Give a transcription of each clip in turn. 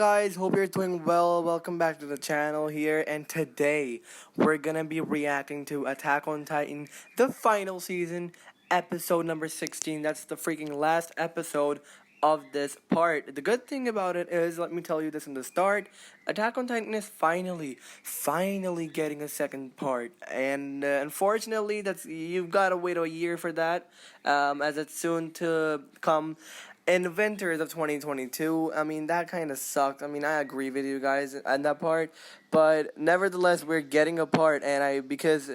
guys, hope you're doing well. Welcome back to the channel here, and today we're gonna be reacting to Attack on Titan, the final season, episode number 16. That's the freaking last episode of this part. The good thing about it is, let me tell you this in the start, Attack on Titan is finally getting a second part, and unfortunately, that's you've gotta wait a year for that, as it's soon to come in winters of 2022. I mean, that kind of sucked. I mean, I agree with you guys on that part, but nevertheless, we're getting a part, and because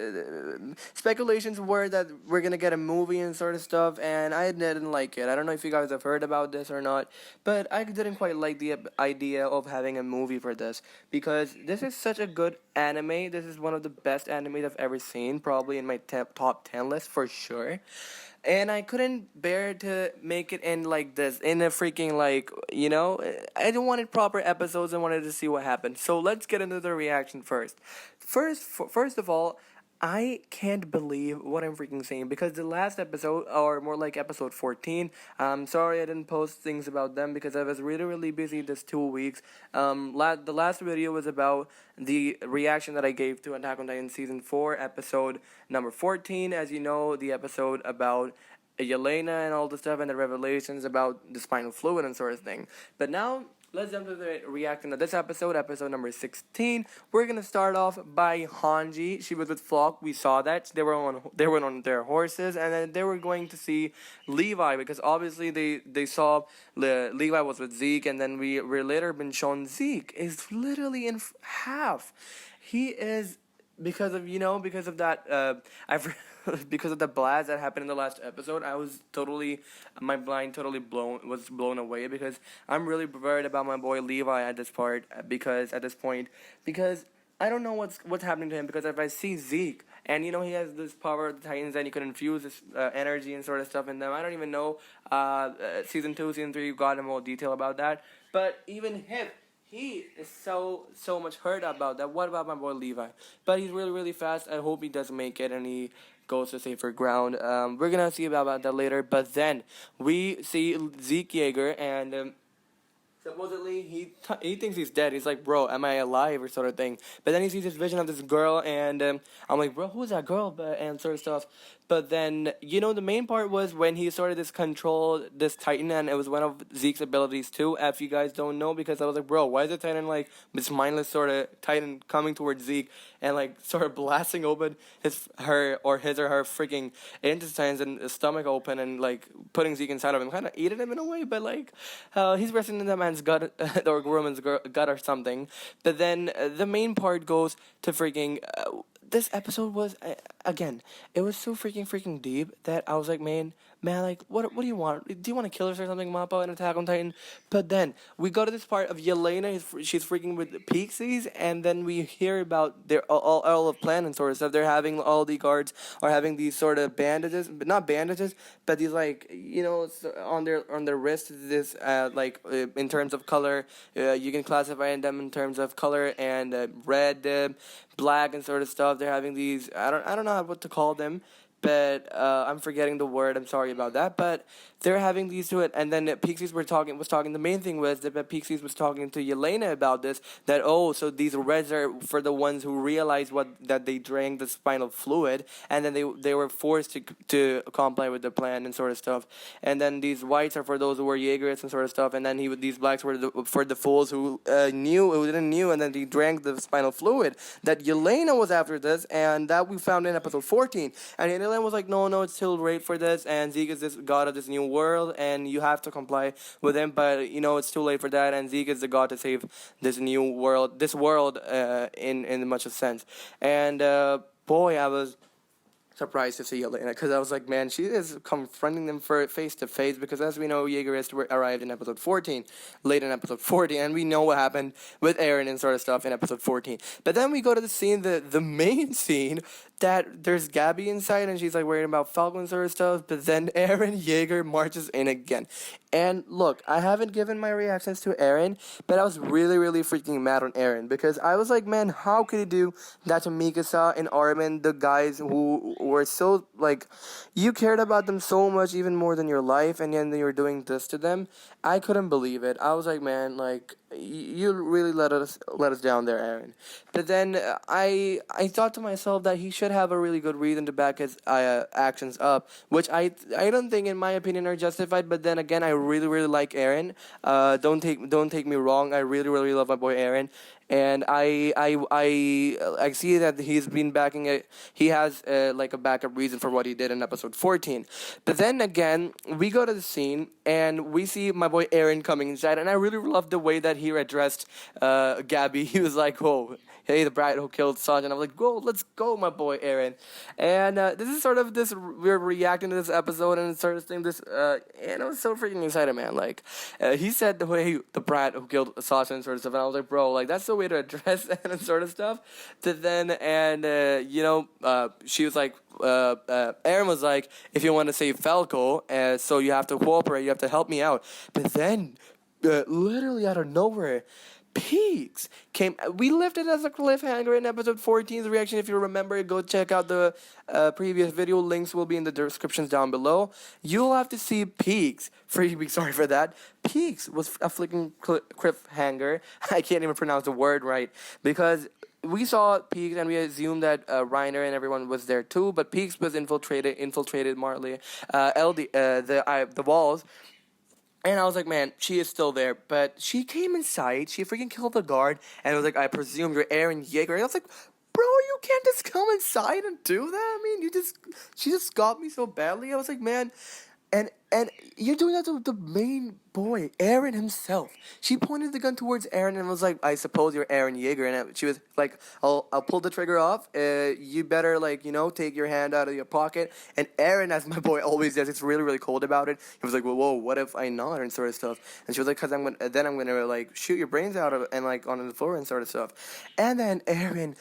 speculations were that we're gonna get a movie and sort of stuff, and I didn't like it. I don't know if you guys have heard about this or not, but I didn't quite like the idea of having a movie for this because this is such a good anime. This is one of the best animes I've ever seen, probably in my top 10 list for sure. And I couldn't bear to make it in like this, in a freaking I didn't want it proper episodes. I wanted to see what happened. So let's get into the reaction first. First of all, I can't believe what I'm freaking saying because the last episode, or more like episode 14, sorry I didn't post things about them because I was really busy this 2 weeks. The last video was about the reaction that I gave to Attack on Titan season 4, episode number 14. As you know, the episode about Yelena and all the stuff and the revelations about the spinal fluid and sort of thing. But now let's jump to the reacting to this episode number 16. We're gonna start off by Hanji. She was with Flock. We saw that they were on their horses, and then they were going to see Levi because obviously they saw Levi was with Zeke, and then we're later been shown Zeke is literally in half. He is because of that because of the blast that happened in the last episode. I was my mind totally blown away because I'm really worried about my boy Levi at this point because I don't know what's happening to him, because if I see Zeke and he has this power of the Titans and you can infuse this energy and sort of stuff in them. I don't even know season 2, season 3 you got more detail about that, but even him, he is so much hurt about that. What about my boy Levi? But he's really fast. I hope he does make it and he goes to safer ground. We're gonna see about that later. But then we see Zeke Yeager, and supposedly he thinks he's dead. He's like, bro, am I alive or sort of thing. But then he sees this vision of this girl, and I'm like, bro, who's that girl? And sort of stuff. But then, the main part was when he started this Titan, and it was one of Zeke's abilities too, if you guys don't know, because I was like, bro, why is the Titan like this mindless sort of Titan coming towards Zeke and like sort of blasting open his or her freaking intestines and his stomach open and like putting Zeke inside of him, kind of eating him in a way, but like he's resting in that man's gut or woman's gut or something. But then the main part goes to freaking this episode was again, it was so freaking deep that I was like, man, like what do you want? Do you want to kill us or something, Mappa, in Attack on Titan? But then we go to this part of Yelena. She's freaking with Piecks, and then we hear about their all of plan and sort of stuff. They're having all the guards are having these sort of bandages, but not bandages, but these like on their wrist. This in terms of color, you can classify them in terms of color and red, black, and sort of stuff. They're having these. I don't know what to call them, but I'm forgetting the word. I'm sorry about that. But they're having these to it, and then Pixies was talking. The main thing was that Pixies was talking to Yelena about this. That so these reds are for the ones who realized that they drank the spinal fluid, and then they were forced to comply with the plan and sort of stuff. And then these whites are for those who were Jaegerists and sort of stuff. And then these blacks were for the fools who didn't knew, and then they drank the spinal fluid. That Yelena was after this, and that we found in episode 14. And Yelena was like, no, it's still great for this, and Zeke is this god of this new world, and you have to comply with him, but it's too late for that, and Zeke is the god to save this new world, in much of sense. And boy, I was surprised to see Yelena, because I was like, man, she is confronting them face to face, because as we know, Jaegerists arrived in episode 14, late in episode 14, and we know what happened with Eren and sort of stuff in episode 14. But then we go to the scene, the main scene, that there's Gabby inside, and she's like worrying about Falcon sort of stuff, but then Eren Yeager marches in again. And look, I haven't given my reactions to Eren, but I was really freaking mad on Eren, because I was like, man, how could he do that to Mikasa and Armin, the guys who were so, like, you cared about them so much, even more than your life, and then you were doing this to them? I couldn't believe it. I was like, man, like, you really let us down there, Aaron. But then I thought to myself that he should have a really good reason to back his actions up, which I don't think, in my opinion, are justified. But then again, I really like Aaron. Don't take me wrong. I really love my boy Aaron, and I see that he's been backing it. He has like a backup reason for what he did in episode 14. But then again, we go to the scene and we see my boy Aaron coming inside, and I really love the way that he addressed Gabby. He was like, "Oh, hey, the brat who killed Sanjay." And I'm like, "Go, let's go, my boy Aaron." And this is sort of this, we're reacting to this episode and sort of thing. And I was so freaking excited, man. Like, he said the way the brat who killed Sasha and sort of stuff, and I was like, bro, like that's the way to address that and sort of stuff. To then and she was like, Aaron was like, if you want to save Falco, so you have to cooperate, you have to help me out. But then, literally out of nowhere, Piecks came. We left it as a cliffhanger in episode 14's reaction. If you remember, go check out the previous video. Links will be in the descriptions down below. You'll have to see Piecks. Sorry for that. Piecks was a flicking cliffhanger. I can't even pronounce the word right because we saw Piecks and we assumed that Reiner and everyone was there too. But Piecks was infiltrated Marley, the walls. And I was like, man, she is still there. But she came inside. She freaking killed the guard. And it was like, I presume you're Eren Yeager. And I was like, bro, you can't just come inside and do that. I mean, she just got me so badly. I was like, man. And you're doing that to the main boy, Eren himself. She pointed the gun towards Eren and was like, I suppose you're Eren Yeager. And she was like, I'll pull the trigger off. You better, like, take your hand out of your pocket. And Eren, as my boy always does, it's really cold about it. He was like, whoa, what if I nod and sort of stuff. And she was like, because I'm gonna like shoot your brains out of and like on the floor and sort of stuff. And then Eren,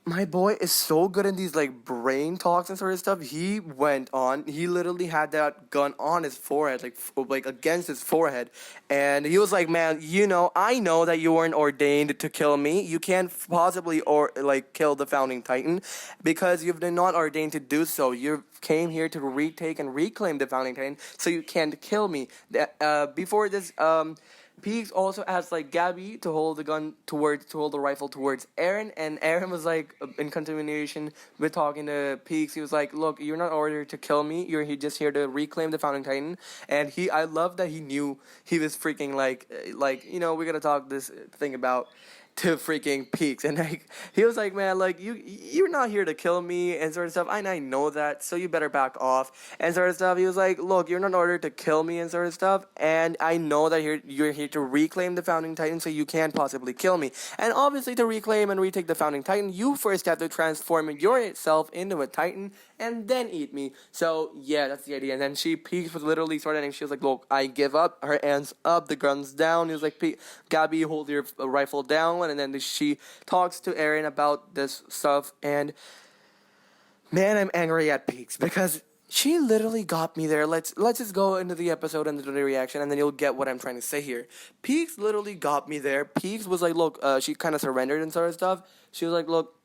my boy is so good in these like brain talks and sort of stuff. He literally had that gun on his forehead, like against his forehead, and he was like, "Man, I know that you weren't ordained to kill me. You can't possibly kill the founding titan, because you've been not ordained to do so. You came here to retake and reclaim the founding titan, so you can't kill me." Before this, Piecks also asked like Gabby to hold the rifle towards Eren, and Eren was like in continuation with talking to Piecks. He was like, "Look, you're not ordered to kill me. You're just here to reclaim the founding titan." And I love that he knew he was freaking we're gonna talk this thing about to freaking Piecks, and like he was like, man, like you're not here to kill me and sort of stuff. I know that, so you better back off and sort of stuff. He was like, look, you're not ordered to kill me and sort of stuff, and I know that you're here to reclaim the founding titan, so you can't possibly kill me. And obviously, to reclaim and retake the founding titan, you first have to transform yourself into a titan and then eat me. So yeah, that's the idea. And then Piecks was literally started, and she was like, look, I give up. Her hands up, the gun's down. He was like, Gabby, hold your rifle down. And then she talks to Eren about this stuff, and man, I'm angry at Piecks because she literally got me there. Let's just go into the episode and the reaction, and then you'll get what I'm trying to say here. Piecks literally got me there. Piecks was like, look, she kind of surrendered and sort of stuff. She was like, look,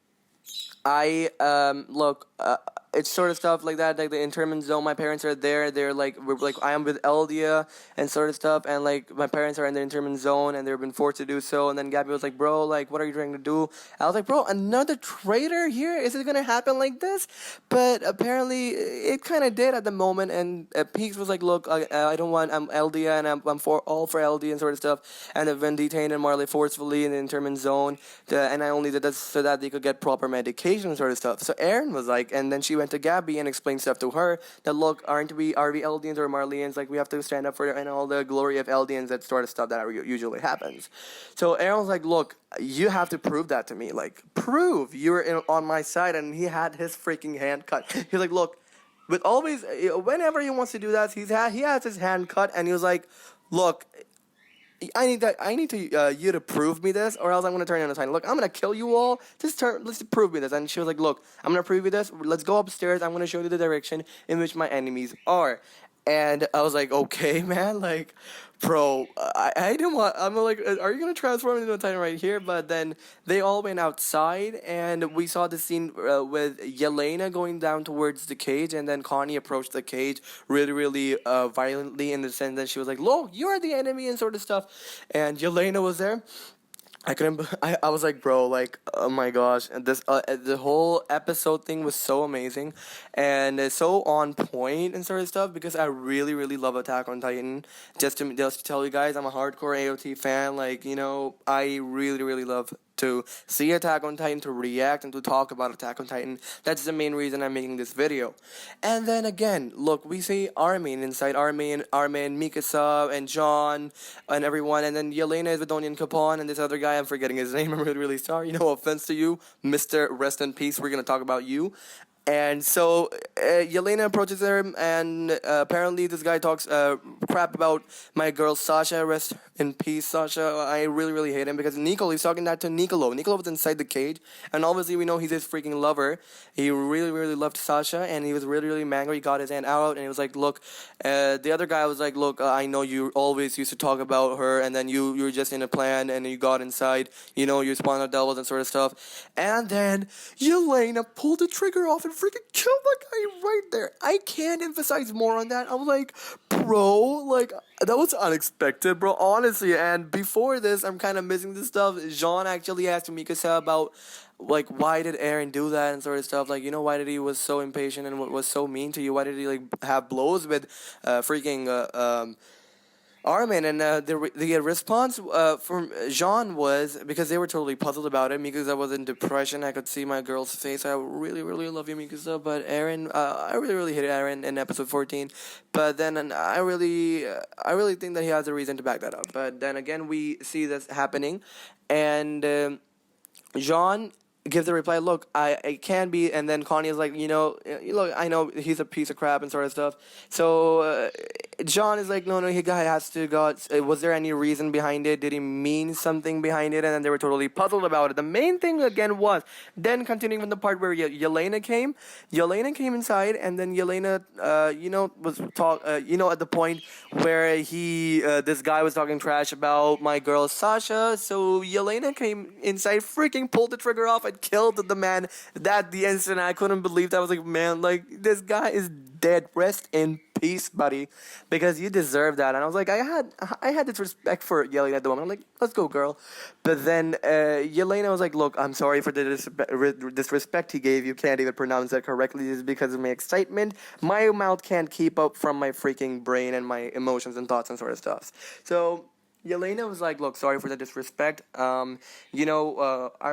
it's sort of stuff like that, like the internment zone. My parents are there. I am with Eldia and sort of stuff, and like my parents are in the internment zone and they've been forced to do so. And then Gabby was like, bro, like what are you trying to do? I was like, bro, another traitor here? Is it gonna happen like this? But apparently it kind of did at the moment. And Piecks was like, look, I don't want, I'm Eldia and I'm all for Eldia and sort of stuff. And I've been detained in Marley forcefully in the internment zone, and I only did that so that they could get proper medication and sort of stuff. So Eren was like, and then she went to Gabby and explained stuff to her that, look, are we Eldians or Marlians? Like, we have to stand up for it and all the glory of Eldians, that sort of stuff that usually happens. So Eren was like, look, you have to prove that to me. Like, prove you're on my side. And he had his freaking hand cut. He's like, look, whenever he wants to do that, he has his hand cut, and he was like, look, I need you to prove me this, or else I'm gonna turn you into a titan. Look, I'm gonna kill you all. Let's prove me this. And she was like, look, I'm gonna prove you this. Let's go upstairs. I'm gonna show you the direction in which my enemies are. And I was like, okay, man, like, bro, I didn't want. I'm like, are you gonna transform into a titan right here? But then they all went outside, and we saw the scene with Yelena going down towards the cage, and then Connie approached the cage really, really violently in the sense that she was like, "Lo, you're the enemy," and sort of stuff. And Yelena was there. I couldn't. I was like, bro, like, oh my gosh, and this the whole episode thing was so amazing, and it's so on point and sort of stuff because I really, really love Attack on Titan. Just to tell you guys, I'm a hardcore AOT fan. Like, I really, really love to see Attack on Titan, to react and to talk about Attack on Titan. That's the main reason I'm making this video. And then again, look, we see Armin inside. Armin, Mikasa, and John, and everyone. And then Yelena is with Onion Capone, and this other guy, I'm forgetting his name. I'm really, really sorry. No offense to you, Mr. Rest in Peace. We're going to talk about you. And so Yelena approaches her, and apparently this guy talks crap about my girl Sasha. Rest in peace, Sasha. I really, really hate him because he's talking that to Nicolo. Nicolo was inside the cage, and obviously we know he's his freaking lover. He really, really loved Sasha, and he was really, really angry. He got his hand out, and he was like, "Look," the other guy was like, "Look, I know you always used to talk about her, and then you were just in a plan, and you got inside. You spawned out devils and sort of stuff." And then Yelena pulled the trigger off and freaking killed the guy right there. I can't emphasize more on that. I'm like, bro, like, that was unexpected, bro, honestly. And before this, I'm kind of missing this stuff. Jean actually asked Mikasa about, like, why did Eren do that and sort of stuff. Like, why did he was so impatient and was so mean to you? Why did he, like, have blows with freaking Armin, and the response from Jean was because they were totally puzzled about it. Mikasa was in depression. I could see my girl's face. I really, really love you, Mikasa, but Eren, I really, really hated Eren in episode 14. But then I really think that he has a reason to back that up. But then again, we see this happening, and Jean gives the reply, look, I can be, and then Connie is like, look, I know he's a piece of crap and sort of stuff. So John is like, no, he guy has to go. Was there any reason behind it? Did he mean something behind it? And then they were totally puzzled about it. The main thing again was then continuing from the part where Yelena came. Yelena came inside, and then Yelena, was at the point where this guy was talking trash about my girl Sasha. So Yelena came inside, freaking pulled the trigger off, and killed the man. That the instant I couldn't believe that. I was like, man, like, this guy is dead. Rest in peace, buddy, because you deserve that. And I was like, I had this respect for Yelena at the moment. I'm like, let's go, girl. But then Yelena was like, look, I'm sorry for the disrespect he gave you. Can't even pronounce that correctly. It's because of my excitement. My mouth can't keep up from my freaking brain and my emotions and thoughts and sort of stuff. So Yelena was like, look, sorry for the disrespect. Our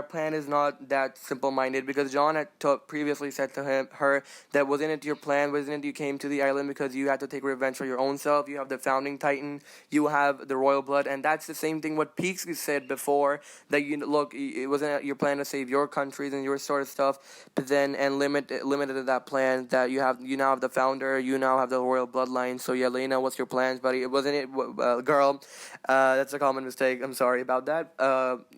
plan is not that simple-minded because John had previously said to her that wasn't it your plan, wasn't it you came to the island because you had to take revenge for your own self, you have the founding titan, you have the royal blood, and that's the same thing what Piecks said before, that, look, it wasn't your plan to save your countries and your sort of stuff, but then, and limited that plan that you now have the founder, you now have the royal bloodline, so Yelena, what's your plans, buddy? Wasn't it, girl, that's a common mistake. I'm sorry about that.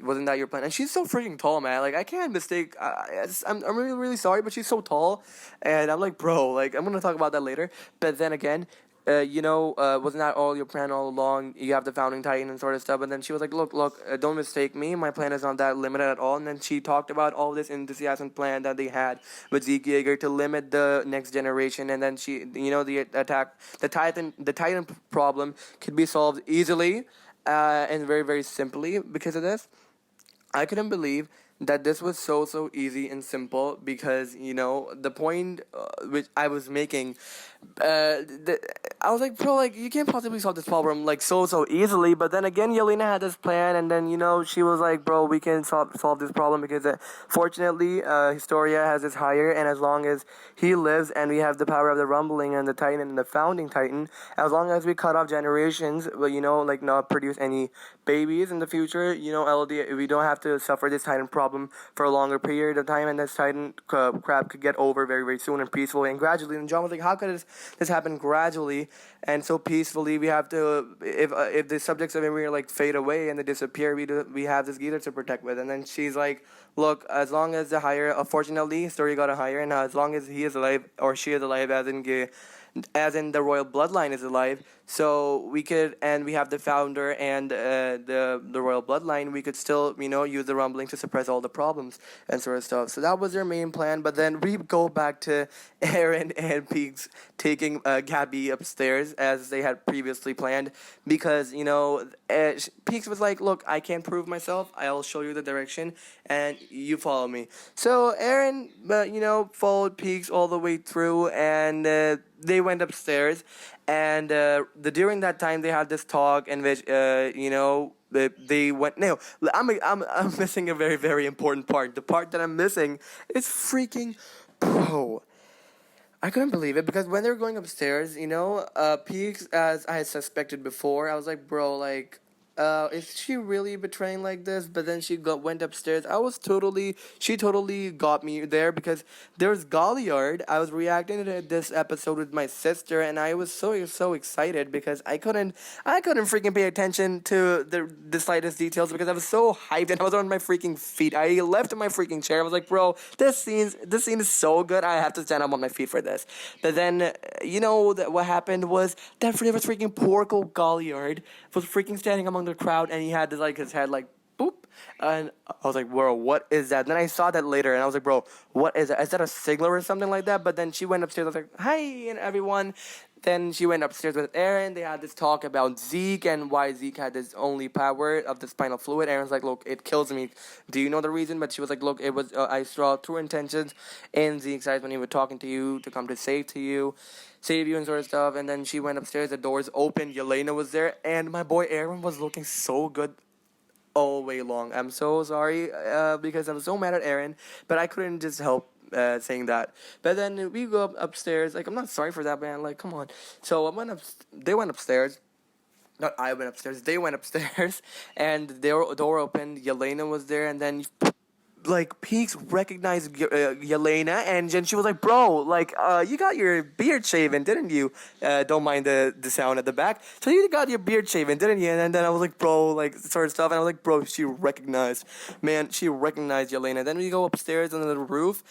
Wasn't that your plan? And she's so freaking tall, man. Like, I can't mistake. I'm really, really sorry, but she's so tall. And I'm like, bro, like, I'm going to talk about that later. But then again, wasn't that all your plan all along? You have the founding titan and sort of stuff. And then she was like, look, don't mistake me. My plan is not that limited at all. And then she talked about all this enthusiasm plan that they had with Zeke Yeager to limit the next generation. And then the titan problem could be solved easily and very, very simply because of this. I couldn't believe that this was so easy and simple because the point which I was making, I was like, bro, like, you can't possibly solve this problem like so easily. But then again, Yelena had this plan, and then she was like, bro, we can solve this problem because fortunately Historia has this higher, and as long as he lives and we have the power of the rumbling and the titan and the founding titan, as long as we cut off generations, but like not produce any babies in the future, LD, we don't have to suffer this titan problem for a longer period of time, and this titan crap could get over very, very soon and peacefully and gradually. And John was like, how could this happen gradually and so peacefully? We have to, if the subjects of memory like fade away and they disappear, we have this Gita to protect with. And then she's like, look, as long as the higher, unfortunately, Story got a higher, and as long as he is alive or she is alive, as in as in the royal bloodline is alive. So we could, and we have the founder and the royal bloodline. We could still, use the rumbling to suppress all the problems and sort of stuff. So that was their main plan. But then we go back to Eren and Peaks taking Gabby upstairs as they had previously planned, because Peaks was like, "Look, I can't prove myself. I'll show you the direction, and you follow me." So Eren, followed Peaks all the way through, and they went upstairs, and during that time they had this talk in which they went. No, I'm missing a very very important part. The part that I'm missing is freaking, bro. I couldn't believe it because when they were going upstairs, Peaks, as I had suspected before, I was like, bro, like, is she really betraying like this? But then went upstairs. She totally got me there because there's Galliard. I was reacting to this episode with my sister, and I was so excited because I couldn't freaking pay attention to the slightest details because I was so hyped and I was on my freaking feet. I left my freaking chair. I was like, bro, this scene is so good. I have to stand up on my feet for this. But then, what happened was that there was freaking Porco Galliard was freaking standing among the crowd, and he had this, like, his head like boop, and I was like, bro, what is that? Then I saw that later, and I was like, bro, what is that? Is that a sigil or something like that? But then she went upstairs. I was like, hi, and everyone. Then she went upstairs with Eren. They had this talk about Zeke and why Zeke had his only power of the spinal fluid. Eren's like, look, it kills me. Do you know the reason? But she was like, look, it was I saw true intentions in Zeke's eyes when he was talking to you to come to save you and sort of stuff. And then she went upstairs. The doors opened. Yelena was there, and my boy Eren was looking so good all way long. I'm so sorry because I was so mad at Eren, but I couldn't just help saying that. But then we go upstairs. Like, I'm not sorry for that, man. Like, come on. So they went upstairs. Not I went upstairs. They went upstairs, and their door opened. Yelena was there, and then like Peaks recognized Yelena, and then she was like, "Bro, like, you got your beard shaven, didn't you? Don't mind the sound at the back. So you got your beard shaven, didn't you?" And then I was like, "Bro, like, sort of stuff." And I was like, "Bro, she recognized Yelena." Then we go upstairs on the roof,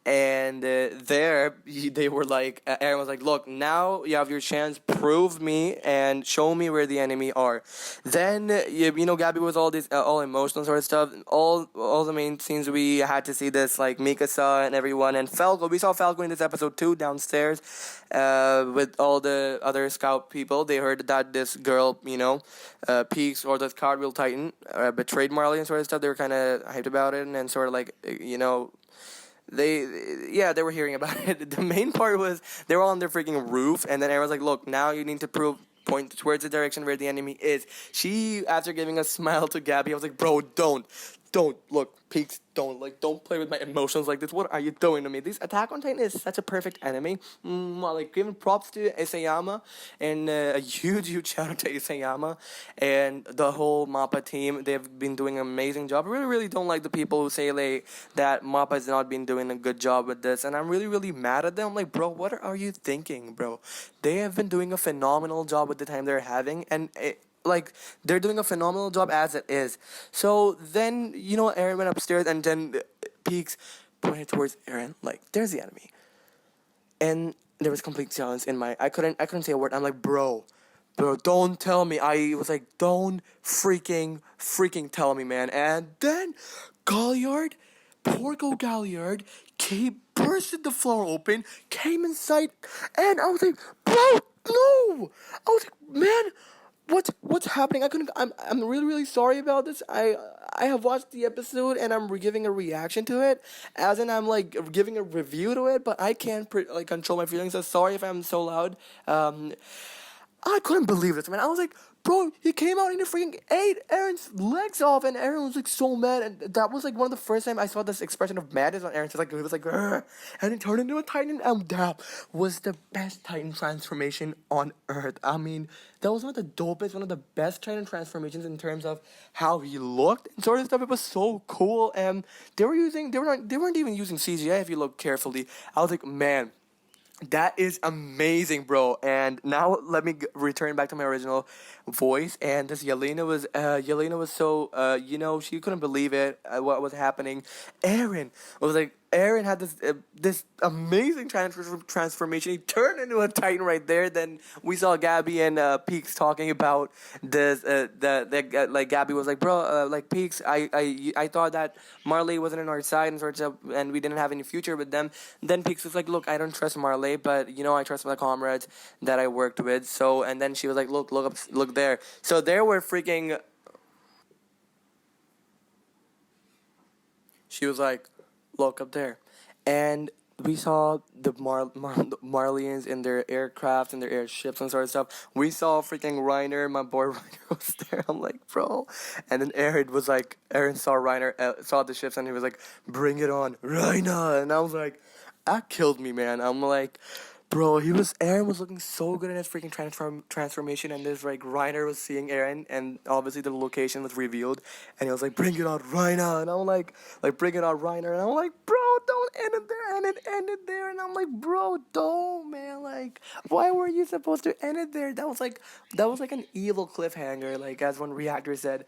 and there they were like, Eren was like, "Look, now you have your chance. Prove me and show me where the enemy are." Then Gabby was all emotional sort of stuff. All the main scenes we had to see this, like Mikasa and everyone, and Falco. We saw Falco in this episode too, downstairs, with all the other scout people. They heard that this girl, Peaks, or the Cartwheel Titan, betrayed Marley and sort of stuff. They were kind of hyped about it, and sort of like, they were hearing about it. The main part was they were on their freaking roof, and then everyone's like, look, now you need to point towards the direction where the enemy is. She, after giving a smile to Gabby, I was like, bro, don't look, Peaks, don't play with my emotions like this. What are you doing to me? This Attack on Titan is such a perfect enemy. Like, giving props to Isayama, and a huge shout out to Isayama and the whole Mappa team. They've been doing an amazing job. I really don't like the people who say that Mappa has not been doing a good job with this, and I'm really mad at them. I'm like, bro, what are you thinking, bro? They have been doing a phenomenal job with the time they're having, and they're doing a phenomenal job as it is. So then, Eren went upstairs, and then Peaks pointed towards Eren, like, there's the enemy. And there was complete silence in I couldn't say a word. I'm like, bro, don't tell me. I was like, don't freaking tell me, man. And then Galliard, Porco Galliard, bursted the floor open, came inside, and I was like, bro, no! I was like, man, what's happening? I'm really sorry about this. I have watched the episode and I'm giving a reaction to it, as in I'm like giving a review to it, but I can't control my feelings. So sorry if I'm so loud. I couldn't believe this, man. I was like, bro, he came out and he freaking ate Eren's legs off, and Eren was like so mad, and that was like one of the first time I saw this expression of madness on Eren. So, like, he was like, "Grr," and he turned into a Titan, and that was the best Titan transformation on Earth. I mean, that was one of the dopest, one of the best Titan transformations in terms of how he looked and sort of stuff. It was so cool, and they weren't even using CGI if you look carefully. I was like, man, that is amazing, bro. And now let me return back to my original voice. And this Yelena was so she couldn't believe it, what was happening. Eren Eren had this amazing transformation. He turned into a Titan right there. Then we saw Gabby and Peaks talking about this. Like Gabby was like, "Bro, like Peaks, I thought that Marley wasn't in our side and sort of, and we didn't have any future with them." Then Peaks was like, "Look, I don't trust Marley, but I trust my comrades that I worked with." So and then she was like, look up, look there." So there were freaking. She was like, "Look up there," and we saw the Marlians in their aircraft and their airships and sort of stuff. We saw freaking Reiner, my boy Reiner was there. I'm like, bro, and then Aaron saw Reiner, saw the ships, and he was like, "Bring it on, Reiner," and I was like, that killed me, man. I'm like. Bro, Aaron was looking so good in his freaking transformation, and this like Reiner was seeing Aaron, and obviously the location was revealed, and he was like, "Bring it on, Reiner," and I'm like, "Bring it on, Reiner," and I'm like, "Bro, don't end it there," and it ended there, and I'm like, "Bro, don't, man, like, why were you supposed to end it there?" That was like an evil cliffhanger, like as one reactor said.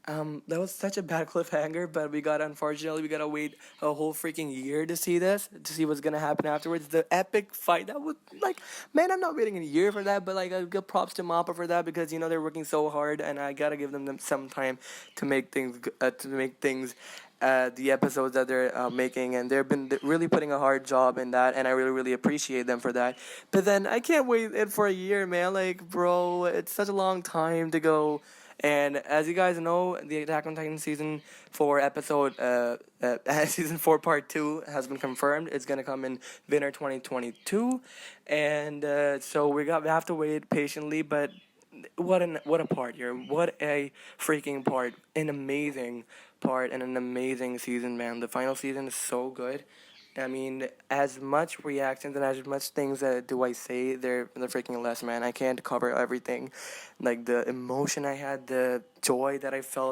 That was such a bad cliffhanger, but unfortunately we gotta wait a whole freaking year to see this, to see what's gonna happen afterwards. The epic fight that would like, man, I'm not waiting a year for that, but like I give props to Mappa for that because they're working so hard, and I gotta give them some time to make things the episodes that they're making, and they've been really putting a hard job in that, and I really really appreciate them for that. But then I can't wait it for a year, man. Like, bro, it's such a long time to go. And as you guys know, the Attack on Titan season 4 episode, season 4 part 2 has been confirmed. It's gonna come in winter 2022, and so we have to wait patiently. But what a part here! What a freaking part! An amazing part and an amazing season, man. The final season is so good. I mean, as much reactions and as much things that do I say, they're freaking less, man. I can't cover everything, like the emotion I had, the joy that I felt.